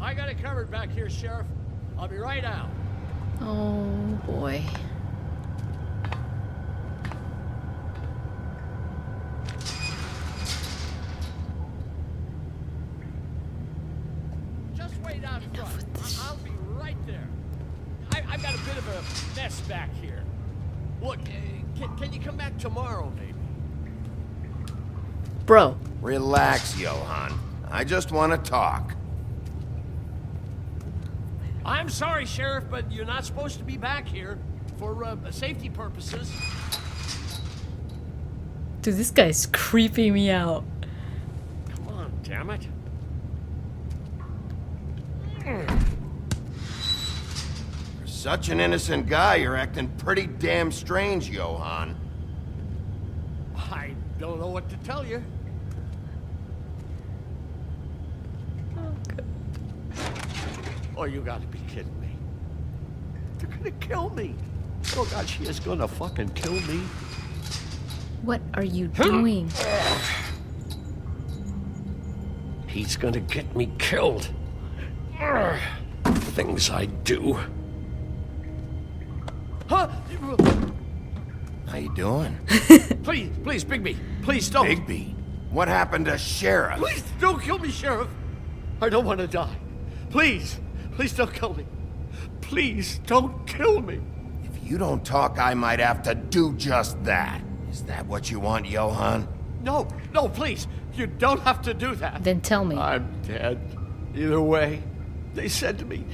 I got it covered back here, Sheriff. I'll be right out. Oh boy. Just wait out front. I'll be right there. I've got a bit of a mess back here. Look, can you come back tomorrow, maybe? Bro. Relax, Johan. I just want to talk. I'm sorry, Sheriff, but you're not supposed to be back here for safety purposes. Dude, this guy's creeping me out. Come on, damn it. For such an innocent guy, you're acting pretty damn strange, Johan. I don't know what to tell you. Oh, you gotta be kidding me. They're gonna kill me. Oh, God, she is gonna fucking kill me. What are you doing? He's gonna get me killed. Things I do. Huh? How you doing? Please, Bigby. Please don't. Bigby? What happened to Sheriff? Please don't kill me, Sheriff. I don't want to die. Please don't kill me. Please don't kill me. If you don't talk, I might have to do just that. Is that what you want, Johan? No, please. You don't have to do that. Then tell me. I'm dead. Either way. They said to me,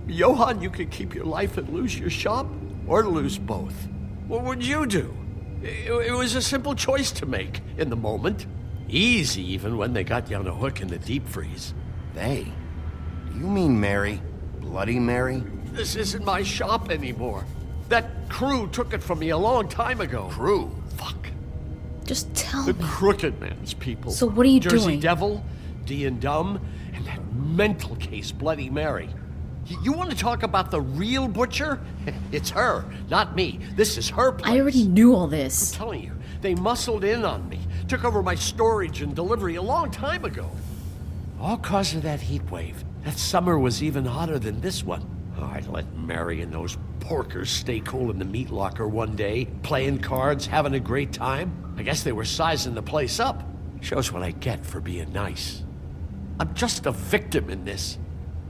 Johan, you could keep your life and lose your shop, or lose both. What would you do? It was a simple choice to make in the moment. Easy, even when they got you on a hook in the deep freeze. They? Do you mean Mary? Bloody Mary? This isn't my shop anymore. That crew took it from me a long time ago. Crew? Fuck. Just tell The me. Crooked Man's people. So what are you Jersey doing? Devil, D and Dumb, and that mental case, Bloody Mary. You want to talk about the real butcher? It's her, not me. This is her place. I already knew all I'm this. telling you, they muscled in on me, took over my storage and delivery a long time ago. All cause of that heat wave. That summer was even hotter than this one. Oh, I let Mary and those porkers stay cool in the meat locker one day, playing cards, having a great time. I guess they were sizing the place up. Shows what I get for being nice. I'm just a victim in this.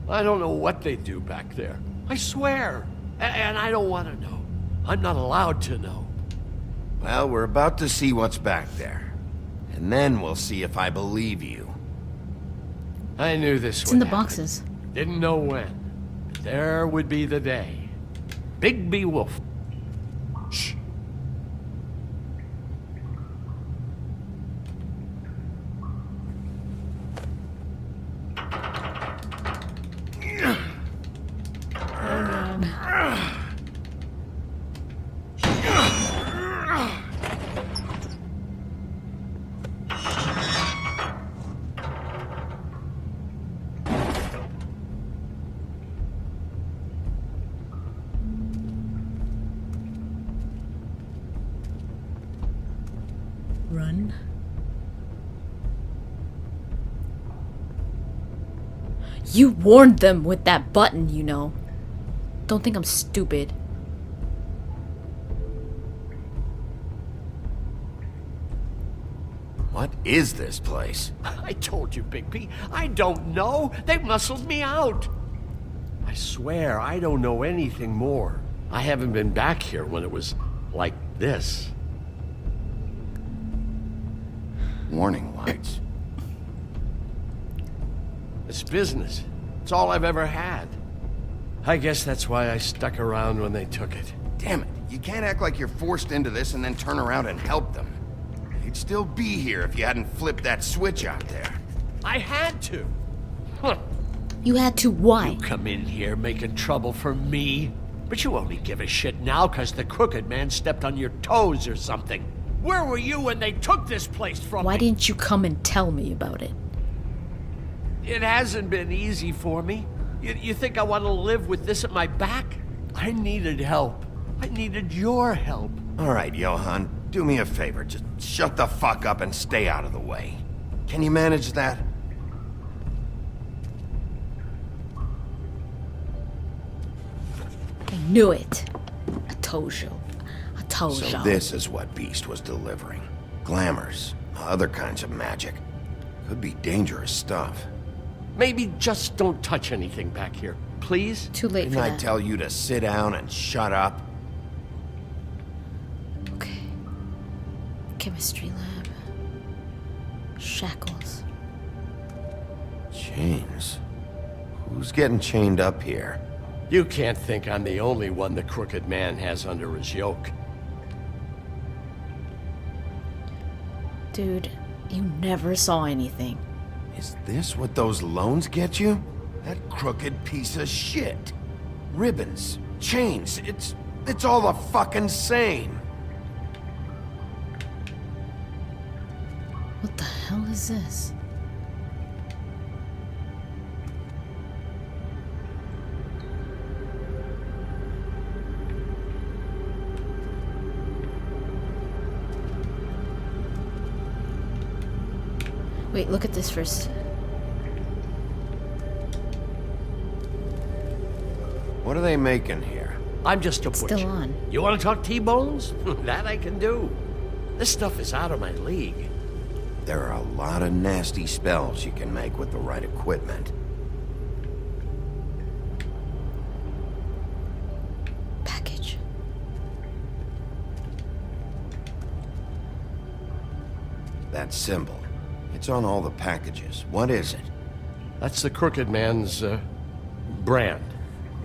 I don't know what they do back there. I swear. And I don't want to know. I'm not allowed to know. Well, we're about to see what's back there. And then we'll see if I believe you. I knew this It's would in the happen. boxes. Didn't know when. There would be the day. Bigby Wolf. Shh. Run. You warned them with that button, you know. Don't think I'm stupid. What is this place? I told you, Bigby. I don't know. They muscled me out. I swear, I don't know anything more. I haven't been back here when it was like this. Warning lights. It's business. It's all I've ever had. I guess that's why I stuck around when they took it. Damn it. You can't act like you're forced into this and then turn around and help them. You'd still be here if you hadn't flipped that switch out there. I had to. Huh. You had to why? You come in here making trouble for me. But you only give a shit now because the Crooked Man stepped on your toes or something. Where were you when they took this place from Why me? didn't you come and tell me about it? It hasn't been easy for me. You think I want to live with this at my back? I needed help. I needed your help. All right, Johan, do me a favor. Just shut the fuck up and stay out of the way. Can you manage that? knew it. I told you. So this is what Beast was delivering. Glamours, other kinds of magic. Could be dangerous stuff. Maybe just don't touch anything back here, please? Too late Didn't for I that. tell you to sit down and shut up? Okay. Chemistry lab. Shackles. Chains? Who's getting chained up here? You can't think I'm the only one the Crooked Man has under his yoke. Dude, you never saw anything. Is this what those loans get you? That crooked piece of shit. Ribbons, chains, it's all the fucking same. What the hell is this? Wait, look at this first. What are they making here? I'm just a butcher. Still on. You want to talk T-bones? That I can do. This stuff is out of my league. There are a lot of nasty spells you can make with the right equipment. Package. That symbol. It's on all the packages. What is it? That's the Crooked Man's, brand.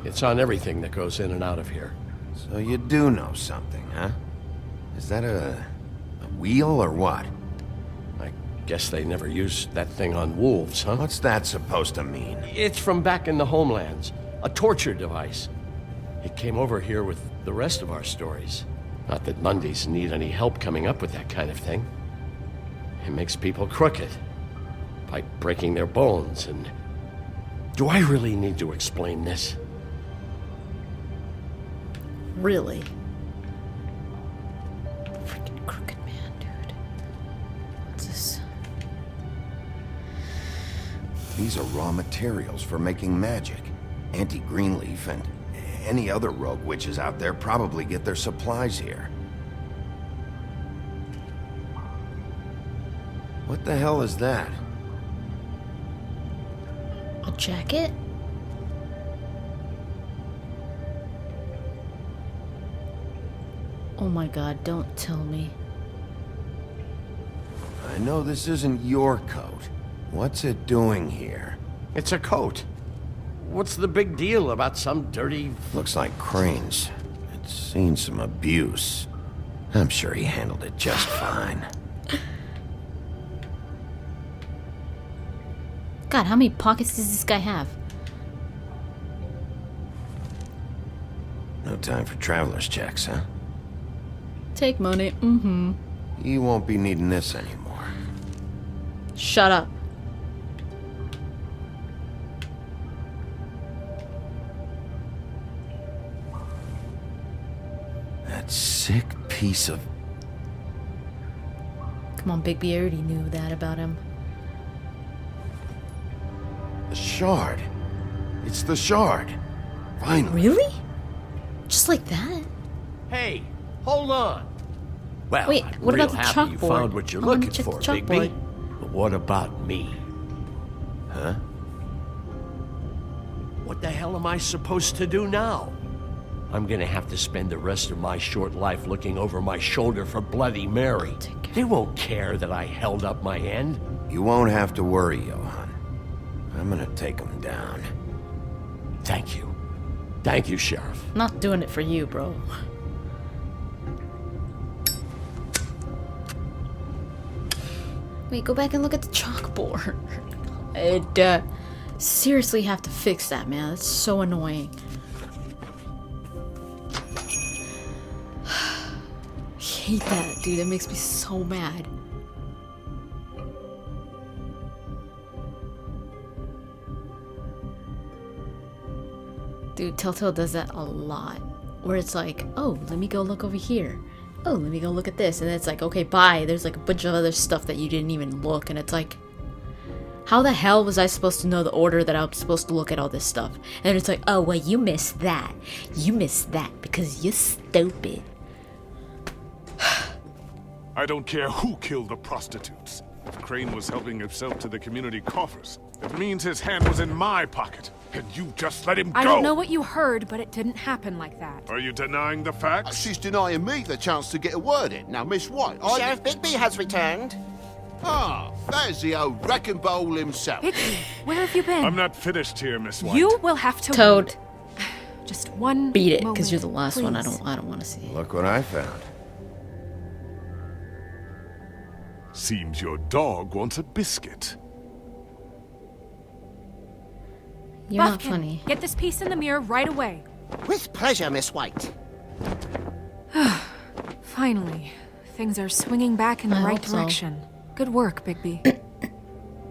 It's on everything that goes in and out of here. So you do know something, huh? Is that a wheel or what? I guess they never used that thing on wolves, huh? What's that supposed to mean? It's from back in the homelands. A torture device. It came over here with the rest of our stories. Not that Mundies need any help coming up with that kind of thing. It makes people crooked. By breaking their bones and... Do I really need to explain this? Really? Freaking Crooked Man, dude. What's this? These are raw materials for making magic. Auntie Greenleaf and any other rogue witches out there probably get their supplies here. What the hell is that? A jacket? Oh my god, don't tell me. I know this isn't your coat. What's it doing here? It's a coat. What's the big deal about some dirty... Looks like Crane's. It's seen some abuse. I'm sure he handled it just fine. God, how many pockets does this guy have? No time for traveler's checks, huh? Take money. Mm-hmm. You won't be needing this anymore. Shut up. That sick piece of... Come on, Bigby, I already knew that about him. The shard. It's the shard. Finally. Really? Just like that? Hey, hold on. Well, Wait, I'm what real about the happy you chalkboard? found what you're I wanna looking check the for, chalkboard. Bigby. But what about me? Huh? What the hell am I supposed to do now? I'm gonna have to spend the rest of my short life looking over my shoulder for Bloody Mary. Take care. They won't care that I held up my end. You won't have to worry, Johan. I'm gonna take him down. Thank you. Thank you, Sheriff. Not doing it for you, bro. Wait, go back and look at the chalkboard. I'd seriously have to fix that, man. That's so annoying. I hate that, dude. That makes me so mad. Dude, Telltale does that a lot. Where it's like, oh, let me go look over here. Oh, let me go look at this. And then it's like, okay, bye. There's like a bunch of other stuff that you didn't even look. And it's like, How the hell was I supposed to know the order that I'm supposed to look at all this stuff? And it's like, oh, well, you missed that. You missed that because you're stupid. I don't care who killed the prostitutes. If Crane was helping himself to the community coffers, it means his hand was in my pocket, and you just let him go! I don't know what you heard, but it didn't happen like that. Are you denying the facts? She's denying me the chance to get a word in. Now, Miss White, Sheriff Bigby has returned. Ah, there's the old wrecking bowl himself. Bigby, where have you been? I'm not finished here, Miss White. You will have to Toad. wait. Just one Beat it, moment, because you're the last one. I please. don't want to see. Look what I found. Seems your dog wants a biscuit. You're not Buffkin, funny. get this piece in the mirror right away. With pleasure, Miss White. Finally, things are swinging back in the I right hope so. direction. Good work, Bigby.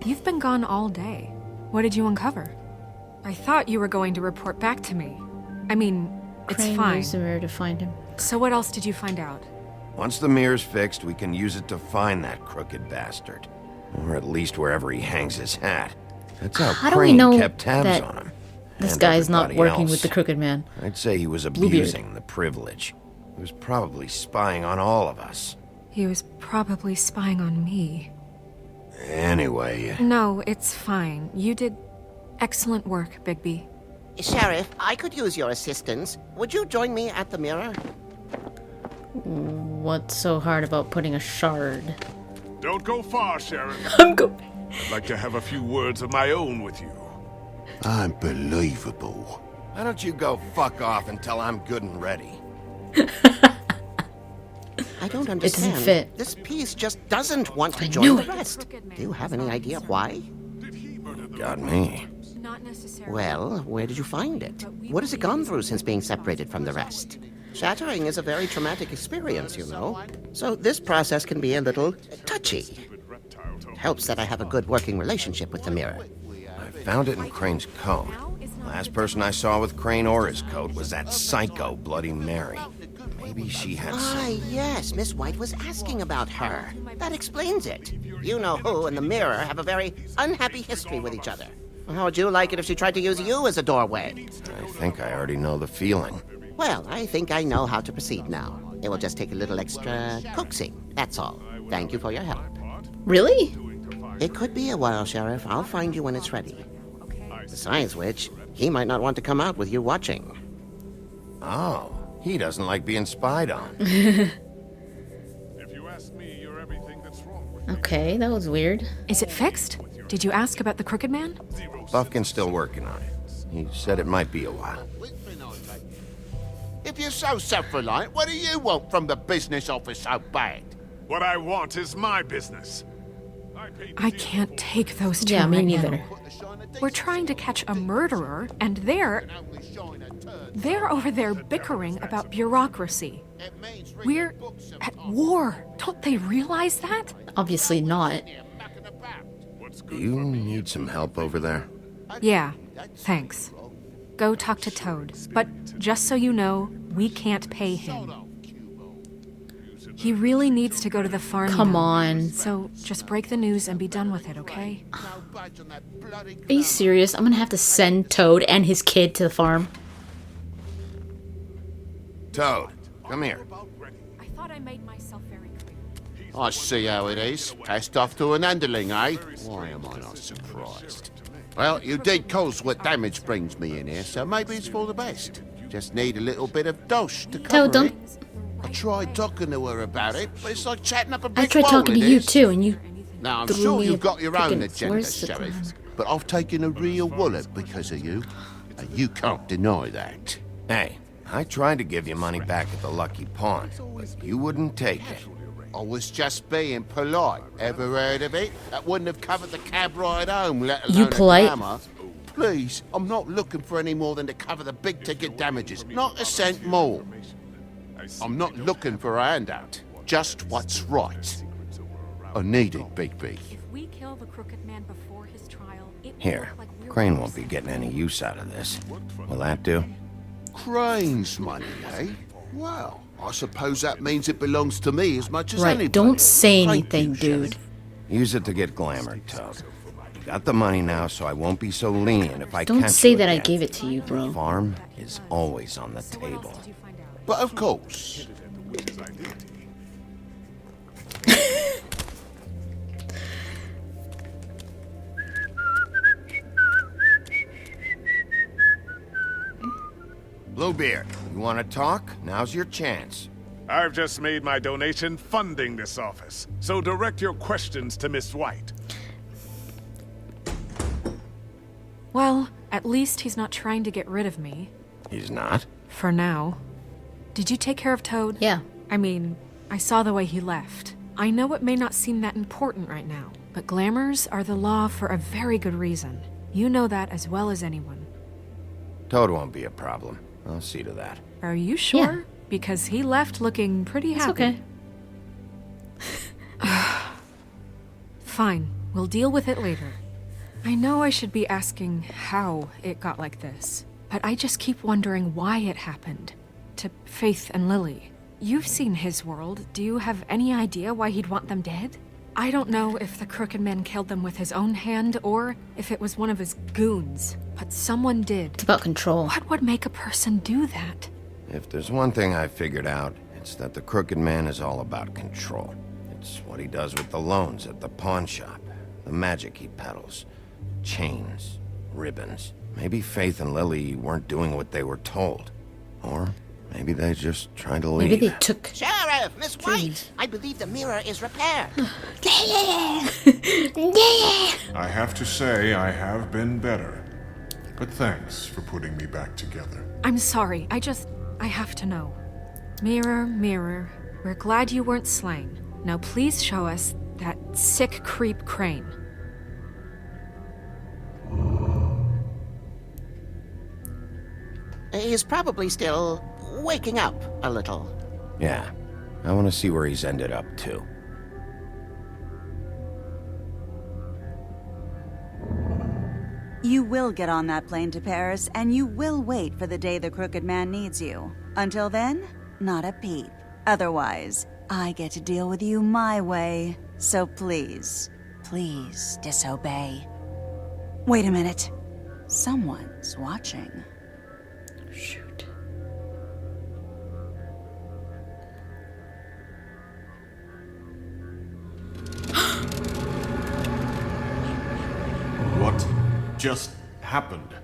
You've been gone all day. What did you uncover? I thought you were going to report back to me. I mean, it's Crane fine. used the mirror to find him. So what else did you find out? Once the mirror's fixed, we can use it to find that crooked bastard. Or at least wherever he hangs his hat. That's how How do we Crane know kept tabs that on him. This And guy's not everybody working with else. the Crooked Man. I'd say he was Bluebeard. abusing the privilege. He was probably spying on all of us. He was probably spying on me. Anyway, No, it's fine. You did excellent work, Bigby. Sheriff, I could use your assistance. Would you join me at the mirror? What's so hard about putting a shard? Don't go far, Sheriff. I'm going. I'd like to have a few words of my own with you. Unbelievable. why don't you go fuck off until I'm good and ready? I don't doesn't understand. fit. This piece just doesn't want to knew join the it. rest. Do you have any idea why? Got me. Not necessarily. Well, where did you find it? What has it gone through since being separated from the rest? Shattering is a very traumatic experience, you know. So this process can be a little touchy. It helps that I have a good working relationship with the mirror. I found it in Crane's coat. Last person I saw with Crane or his coat was that psycho Bloody Mary. Maybe she had Ah, some... yes, Miss White was asking about her. That explains it. You know who and the mirror have a very unhappy history with each other. How would you like it if she tried to use you as a doorway? I think I already know the feeling. Well, I think I know how to proceed now. It will just take a little extra coaxing, that's all. Thank you for your help. Really? It could be a while, Sheriff. I'll find you when it's ready. Besides which, he might not want to come out with you watching. Oh, he doesn't like being spied on. If you ask me, you're everything that's wrong with me. Okay, that was weird. Is it fixed? Did you ask about the Crooked Man? Buffkin's still working on it. He said it might be a while. If you're so self-reliant, what do you want from the business office so bad? What I want is my business. I can't take those two Yeah, me right neither. now. We're trying to catch a murderer, and they're over there bickering about bureaucracy. We're at war. Don't they realize that? Obviously not. Do you need some help over there? Yeah, thanks. Go talk to Toad. But just so you know, we can't pay him. He really needs to go to the farm Come now. on. So just break the news and be done with it, okay? Are you serious? I'm gonna have to send Toad and his kid to the farm. Toad, come here. I thought I made myself very clear. I see how it is. Passed off to an underling, eh? Why am I not surprised? Well, you did cause what damage brings me in here, so maybe it's for the best. Just need a little bit of dosh to cover Toad, don't. it. I tried talking to her about it, but it's like chatting up a I big tried wall, talking to it you is. too, and you. Now, I'm threw sure me you've a got your own frickin' agenda, where's the Sheriff, gun? but I've taken a real wallet because of you, and you can't deny that. Hey, I tried to give you money back at the Lucky Pawn, but you wouldn't take it. I was just being polite. Ever heard of it? That wouldn't have covered the cab ride home, let alone You polite? a glamour. Please, I'm not looking for any more than to cover the big ticket damages. Not a cent more. I'm not looking for a handout. Just what's right. I need it, Bigby. If we kill the Crooked Man before his trial, it will Here, look like we're Crane won't be getting any use out of this. Will that do? Crane's money, eh? Well, I suppose that means it belongs to me as much as Right, anybody. don't say Thank anything, you, Sheriff. dude. Use it to get glamored, Toad. Got the money now, so I won't be so lenient if I Don't catch say you that I again. gave it to you, bro. Farm is always on the table. But of course. Bluebeard, you want to talk? Now's your chance. I've just made my donation funding this office, so direct your questions to Miss White. Well, at least he's not trying to get rid of me. He's not? For now. Did you take care of Toad? Yeah. I mean, I saw the way he left. I know it may not seem that important right now, but glamours are the law for a very good reason. You know that as well as anyone. Toad won't be a problem. I'll see to that. Are you sure? Yeah. Because he left looking pretty It's happy. okay. Fine, we'll deal with it later. I know I should be asking how it got like this, but I just keep wondering why it happened. To Faith and Lily. You've seen his world. Do you have any idea why he'd want them dead? I don't know if the Crooked Man killed them with his own hand or if it was one of his goons, but someone did. It's about control. What would make a person do that? If there's one thing I figured out, it's that the Crooked Man is all about control. It's what he does with the loans at the pawn shop, the magic he peddles, chains, ribbons. Maybe Faith and Lily weren't doing what they were told. Or maybe they just tried to leave. Maybe they took. Sheriff, Miss White, I believe the mirror is repaired. I have to say I have been better. But thanks for putting me back together. I'm sorry, I have to know. Mirror, mirror, we're glad you weren't slain. Now please show us that sick creep Crane. He's probably still waking up a little. Yeah, I want to see where he's ended up, too. You will get on that plane to Paris, and you will wait for the day the Crooked Man needs you. Until then, not a peep. Otherwise, I get to deal with you my way. So please, please disobey. Wait a minute. Someone's watching. Shoot. What just happened?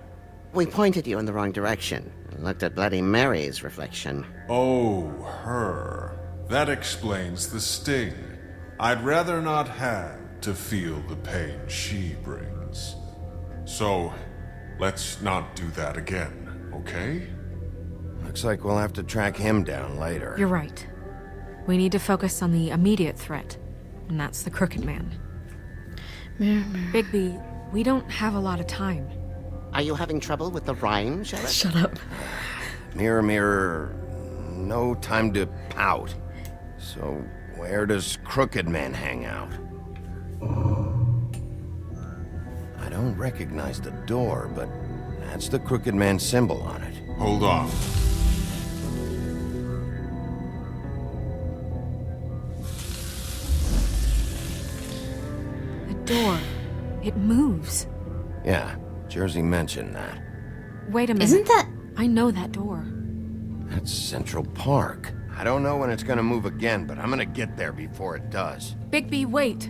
We pointed you in the wrong direction and looked at Bloody Mary's reflection. Oh, her. That explains the sting. I'd rather not have to feel the pain she brings. So, let's not do that again, okay? Looks like we'll have to track him down later. You're right. We need to focus on the immediate threat, and that's the Crooked Man. Bigby, we don't have a lot of time. Are you having trouble with the rhyme, Sheriff? Shut up. Mirror, mirror, no time to pout. So, where does Crooked Man hang out? I don't recognize the door, but that's the Crooked Man symbol on it. Hold on. The door. It moves. Yeah, Jersey mentioned that. Wait a minute. Isn't that? I know that door. That's Central Park. I don't know when it's gonna move again, but I'm gonna get there before it does. Bigby, wait.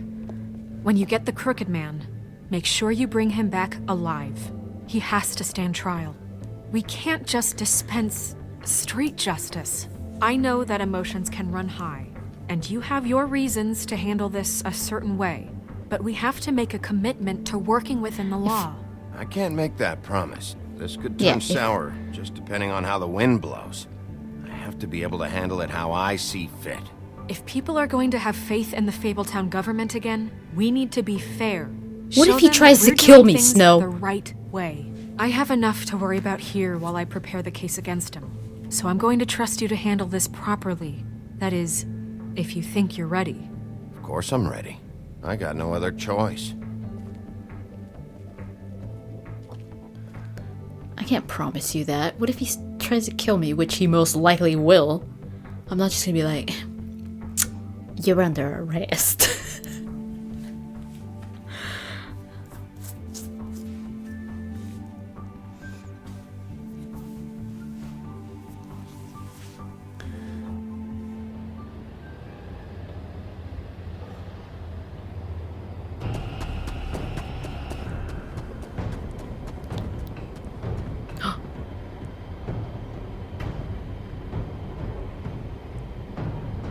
When you get the Crooked Man, make sure you bring him back alive. He has to stand trial. We can't just dispense street justice. I know that emotions can run high, and you have your reasons to handle this a certain way, but we have to make a commitment to working within the law. I can't make that promise. This could turn Yeah, if- sour, just depending on how the wind blows. I have to be able to handle it how I see fit. If people are going to have faith in the Fabletown government again, we need to be fair. What Show if he them tries that to we're kill doing me, things Snow? The right way. I have enough to worry about here while I prepare the case against him. So I'm going to trust you to handle this properly. That is, if you think you're ready. Of course I'm ready. I got no other choice. I can't promise you that. What if he tries to kill me, which he most likely will? I'm not just gonna be like, you're under arrest.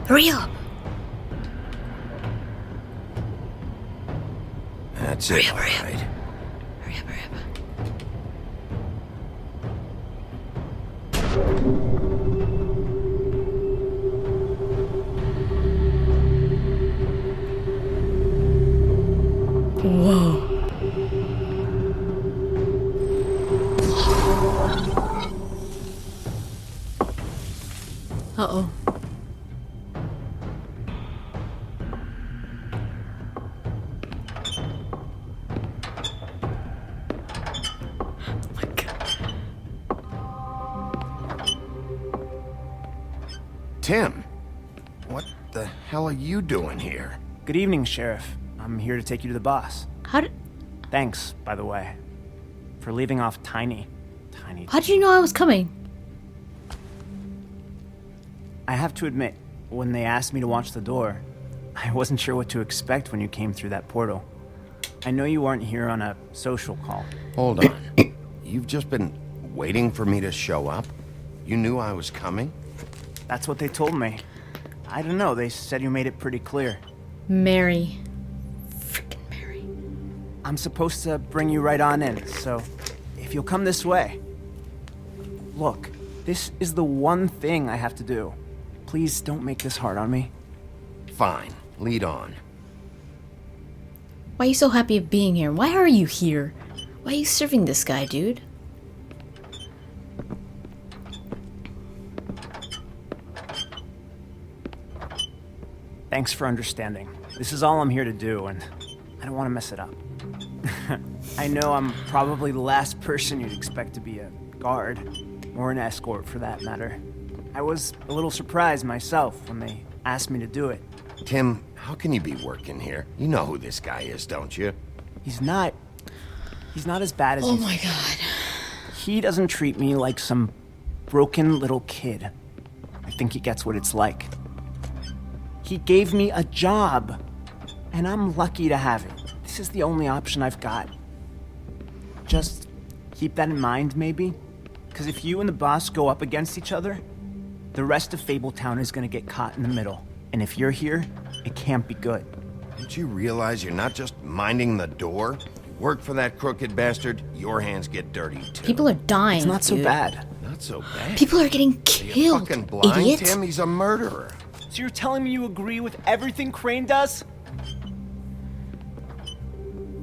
Hurry up! That's Hurry it, up, all hurry up. right. Hurry up, hurry up. Whoa. Uh-oh. Oh my God. Tim, what the hell are you doing here? Good evening, Sheriff. I'm here to take you to the boss. How did... Thanks, by the way, for leaving off Tiny. How'd you know I was coming? I have to admit, when they asked me to watch the door, I wasn't sure what to expect when you came through that portal. I know you aren't here on a social call. Hold on. You've just been waiting for me to show up? You knew I was coming? That's what they told me. I don't know, they said you made it pretty clear. Mary. Freaking Mary. I'm supposed to bring you right on in, so if you'll come this way. Look, this is the one thing I have to do. Please don't make this hard on me. Fine. Lead on. Why are you so happy of being here? Why are you here? Why are you serving this guy, dude? Thanks for understanding. This is all I'm here to do, and I don't want to mess it up. I know I'm probably the last person you'd expect to be a guard, or an escort for that matter. I was a little surprised myself when they asked me to do it. Tim, how can you be working here? You know who this guy is, don't you? He's not as bad as Oh you my think. God. He doesn't treat me like some broken little kid. I think he gets what it's like. He gave me a job, and I'm lucky to have it. This is the only option I've got. Just keep that in mind, maybe? Because if you and the boss go up against each other, the rest of Fabletown is gonna get caught in the middle. And if you're here, it can't be good. Don't you realize you're not just minding the door? You work for that crooked bastard, your hands get dirty too. People are dying. It's not so dude. bad. Not so bad. People are getting Are you killed. fucking blind, Idiot. Tim? He's a murderer. So you're telling me you agree with everything Crane does?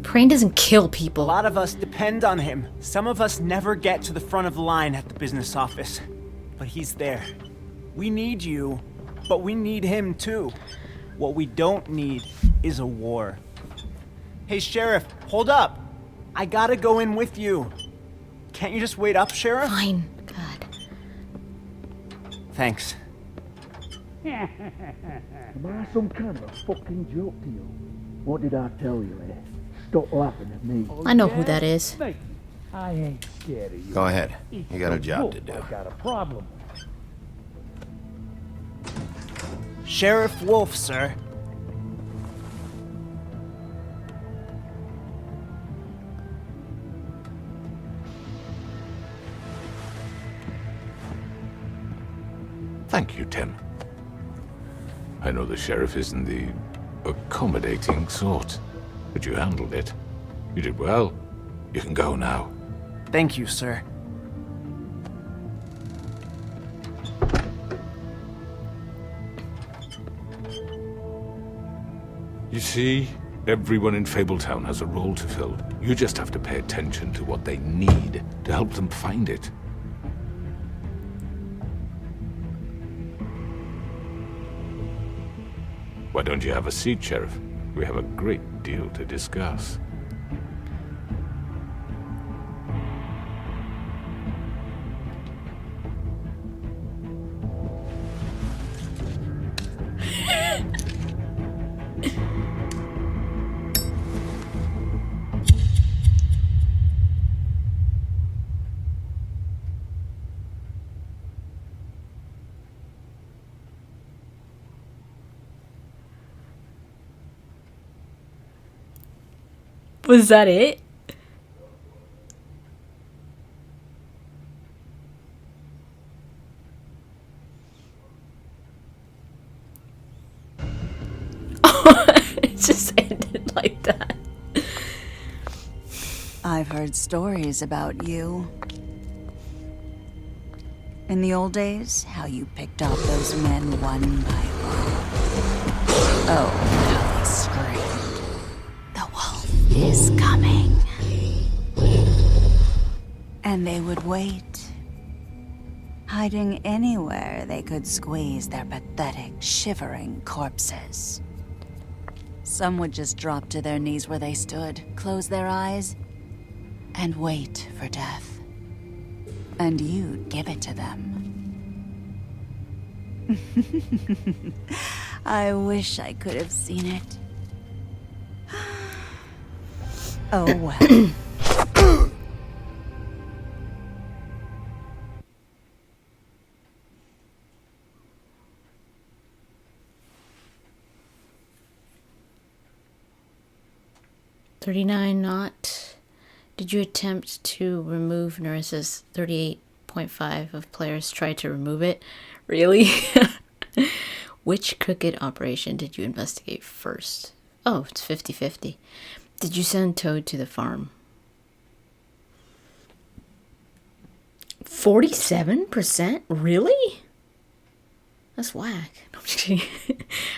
Crane doesn't kill A people. lot of us depend on him. Some of us never get to the front of the line at the business office. But he's there. We need you, but we need him too. What we don't need is a war. Hey, Sheriff, hold up. I gotta go in with you. Can't you just wait up, Sheriff? Fine. God. Thanks. Am I some kind of a fucking joke to you? What did I tell you, eh? Stop laughing at me. I know who that is. Mate, I ain't scared of you. Go ahead. It's You got a the job to wolf do. I got a problem. Sheriff Wolf, sir. Thank you, Tim. I know the sheriff isn't the accommodating sort, but you handled it. You did well. You can go now. Thank you, sir. You see, everyone in Fabletown has a role to fill. You just have to pay attention to what they need to help them find it. Why don't you have a seat, Sheriff? We have a great deal to discuss. Was that it? I've heard stories about you. In the old days, how you picked off those men one by one. Oh, how they screamed. The wolf is coming. And they would wait, hiding anywhere they could squeeze their pathetic, shivering corpses. Some would just drop to their knees where they stood, close their eyes, and wait for death. And you'd give it to them. I wish I could have seen it. Oh well. $39 not. Did you attempt to remove nurses? 38.5 of players tried to remove it. Really? Which crooked operation did you investigate first? Oh, it's 50-50. Did you send Toad to the farm? 47%? Really? That's whack. No, I'm just kidding.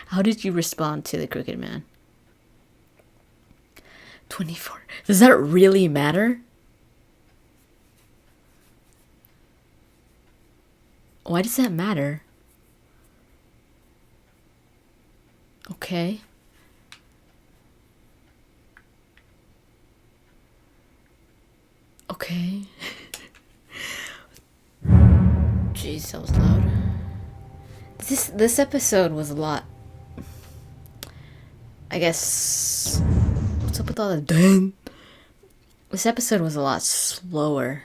How did you respond to the Crooked Man? 24. Does that really matter? Why does that matter? Okay. Okay. Jeez, that was loud. This episode was a lot. I guess. What's up with all the dun? This episode was a lot slower.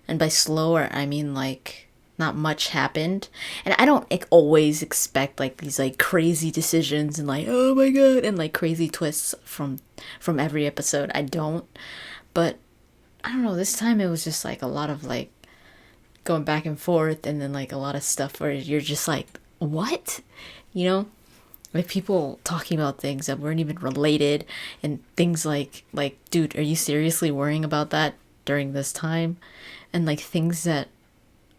And by slower, I mean like not much happened. And I don't always expect like these like crazy decisions and like oh my god and like crazy twists from every episode. I don't. But I don't know, this time it was just like a lot of like going back and forth and then like a lot of stuff where you're just like, what? You know? Like people talking about things that weren't even related and things like, dude, are you seriously worrying about that during this time? And like things that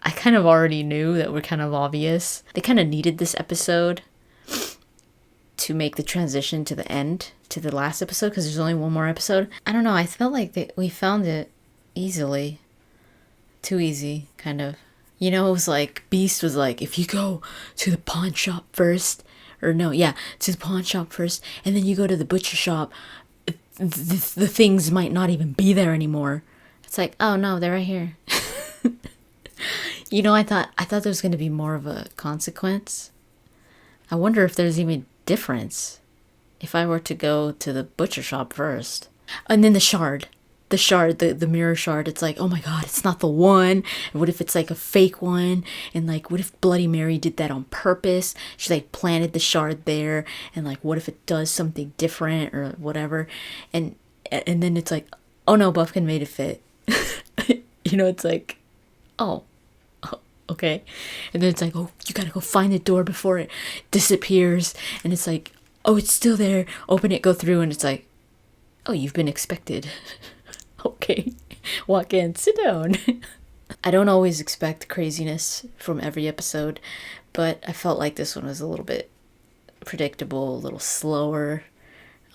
I kind of already knew that were kind of obvious. They kind of needed this episode to make the transition to the end, to the last episode, because there's only one more episode. I don't know, I felt like we found it easily. Too easy, kind of. You know, it was like, Beast was like, if you go to the pawn shop first, or no, yeah, to the pawn shop first, and then you go to the butcher shop, the things might not even be there anymore. It's like, oh no, they're right here. You know, I thought there was going to be more of a consequence. I wonder if there's even difference if I were to go to the butcher shop first. And then the shard, the mirror shard, it's like, oh my god, it's not the one. And what if it's like a fake one? And like, what if Bloody Mary did that on purpose? She like planted the shard there, and like, what if it does something different or whatever? And then it's like, oh no, Buffkin made it fit. You know, it's like, oh, okay. And then it's like, oh, you gotta go find the door before it disappears. And it's like, oh, it's still there. Open it, go through, and it's like, oh, you've been expected. Okay, walk in, sit down. I don't always expect craziness from every episode, but I felt like this one was a little bit predictable, a little slower.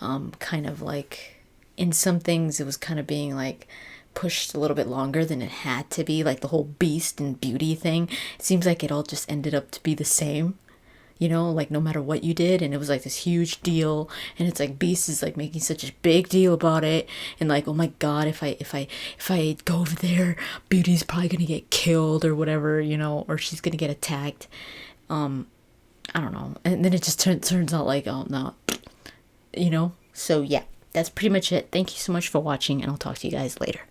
Kind of like, in some things it was kind of being like pushed a little bit longer than it had to be, like the whole Beast and Beauty thing. It seems like it all just ended up to be the same, you know, like no matter what you did, and it was like this huge deal, and it's like Beast is like making such a big deal about it, and like, oh my god, if I go over there, Beauty's probably gonna get killed or whatever, you know, or she's gonna get attacked. I don't know, and then it just turns out like, oh no, you know. So yeah, that's pretty much it. Thank you so much for watching, and I'll talk to you guys later.